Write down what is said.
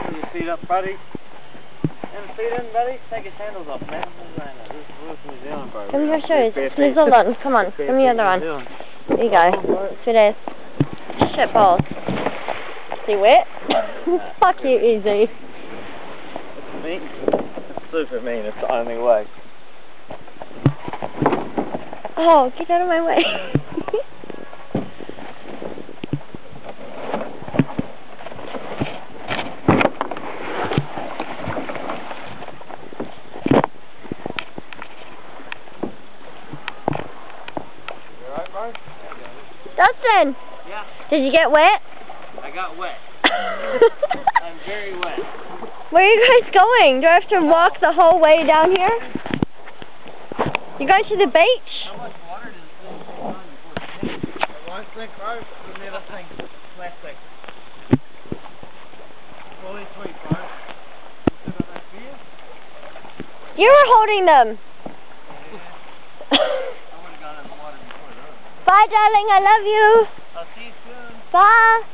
Put your feet up, buddy. And feet in, buddy. Take your sandals off, man. This is New Zealand, bro. Give me your shoes. Snizzle on. Come on. Give me the other one. There you go. Fit ass. Shit balls. See wet? Fuck you, easy. It's mean. It's super mean. It's the only way. Oh, get out of my way. Dustin! Yeah. Did you get wet? I got wet. I'm very wet. Where are you guys going? Do I have to walk the whole way down here? You going to the beach? How much water does this thing run before it sinks? It won't sink, bro. It'll never sink. Plastic. Fully sweet, bro. You still got that beer? You were holding them. Yeah. I would have gone in the water before though. Bye, darling. I love you. I'll see you soon. Bye.